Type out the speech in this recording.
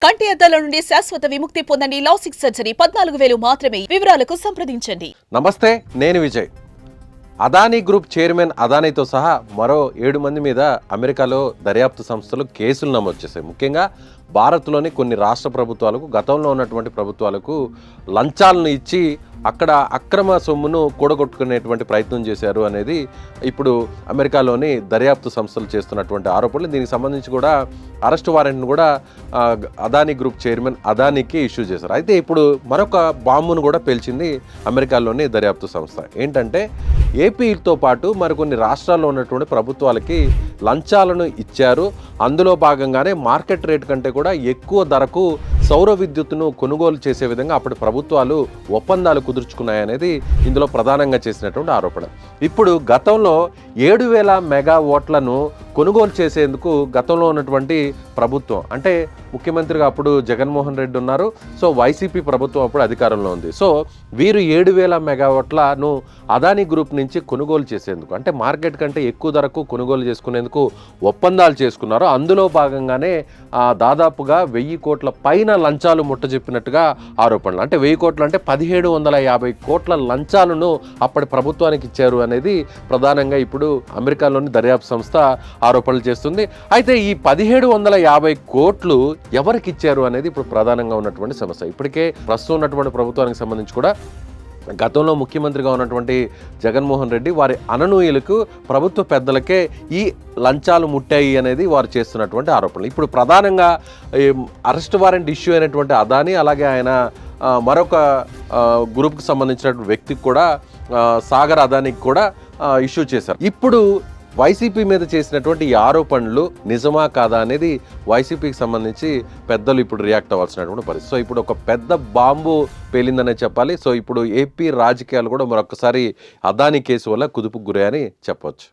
కంటి అద్దాల నుండి శాశ్వత విముక్తి పొందండి. లాసిక్ సర్జరీ 14,000 మాత్రమే. వివరాలకు సంప్రదించండి. నమస్తే, నేను విజయ్. అదానీ గ్రూప్ చైర్మన్ అదానీతో సహా మరో 7 మంది మీద అమెరికాలో దర్యాప్తు సంస్థలు కేసులు నమోదు చేశాయి. ముఖ్యంగా భారత్లోని కొన్ని రాష్ట్ర ప్రభుత్వాలకు, గతంలో ఉన్నటువంటి ప్రభుత్వాలకు లంచాలను ఇచ్చి అక్కడ అక్రమ సొమ్మును కూడగొట్టుకునేటువంటి ప్రయత్నం చేశారు అనేది ఇప్పుడు అమెరికాలోని దర్యాప్తు సంస్థలు చేస్తున్నటువంటి ఆరోపణలు. దీనికి సంబంధించి కూడా అరెస్ట్ వారెంట్ను కూడా అదానీ గ్రూప్ చైర్మన్ అదానీకి ఇష్యూ చేశారు. అయితే ఇప్పుడు మరొక బాంబును కూడా పేల్చింది అమెరికాలోని దర్యాప్తు సంస్థ. ఏంటంటే ఏపీతో పాటు మరికొన్ని రాష్ట్రాల్లో ఉన్నటువంటి ప్రభుత్వాలకి లంచాలను ఇచ్చారు. అందులో భాగంగానే మార్కెట్ రేట్ కంటే కూడా ఎక్కువ ధరకు సౌర విద్యుత్తును కొనుగోలు చేసే విధంగా అప్పటి ప్రభుత్వాలు ఒప్పందాలు కుదుర్చుకున్నాయనేది ఇందులో ప్రధానంగా చేసినటువంటి ఆరోపణ. ఇప్పుడు గతంలో 7,000 మెగావాట్లను కొనుగోలు చేసేందుకు గతంలో ఉన్నటువంటి ప్రభుత్వం, అంటే ముఖ్యమంత్రిగా అప్పుడు జగన్మోహన్ రెడ్డి ఉన్నారు. సో వైసీపీ ప్రభుత్వం అప్పుడు అధికారంలో ఉంది. సో వీరు 7,000 మెగావాట్లను అదానీ గ్రూప్ నుంచి కొనుగోలు చేసేందుకు, అంటే మార్కెట్ కంటే ఎక్కువ ధరకు కొనుగోలు చేసుకునేందుకు ఒప్పందాలు చేసుకున్నారు. అందులో భాగంగానే దాదాపుగా 1,000 కోట్ల పైన లంచాలు ముట్టజెప్పినట్టుగా ఆరోపణలు. అంటే 1,000 కోట్లు అంటే 1,750 కోట్ల లంచాలను అప్పటి ప్రభుత్వానికి ఇచ్చారు అనేది ప్రధానంగా ఇప్పుడు అమెరికాలోని దర్యాప్తు సంస్థ ఆరోపణలు చేస్తుంది. అయితే ఈ 1,750 కోట్లు ఎవరికి ఇచ్చారు అనేది ఇప్పుడు ప్రధానంగా ఉన్నటువంటి సమస్య. ఇప్పటికే ప్రస్తుతం ఉన్నటువంటి ప్రభుత్వానికి సంబంధించి కూడా గతంలో ముఖ్యమంత్రిగా ఉన్నటువంటి జగన్మోహన్ రెడ్డి వారి అననూయులకు, ప్రభుత్వ పెద్దలకే ఈ లంచాలు ముట్టాయి అనేది వారు చేస్తున్నటువంటి ఆరోపణలు. ఇప్పుడు ప్రధానంగా అరెస్ట్ వారెంట్ ఇష్యూ అయినటువంటి అదానీ, అలాగే ఆయన మరొక గ్రూప్కి సంబంధించినటువంటి వ్యక్తికి కూడా, సాగర్ అదానీకి కూడా ఇష్యూ చేశారు. ఇప్పుడు వైసీపీ మీద చేసినటువంటి ఈ ఆరోపణలు నిజమా కాదా అనేది వైసీపీకి సంబంధించి పెద్దలు ఇప్పుడు రియాక్ట్ అవ్వాల్సినటువంటి పరిస్థితి. సో ఇప్పుడు ఒక పెద్ద బాంబు పేలిందనే చెప్పాలి. సో ఇప్పుడు ఏపీ రాజకీయాలు కూడా మరొకసారి అదానీ కేసు వల్ల కుదుపుకు గురయ్యని చెప్పవచ్చు.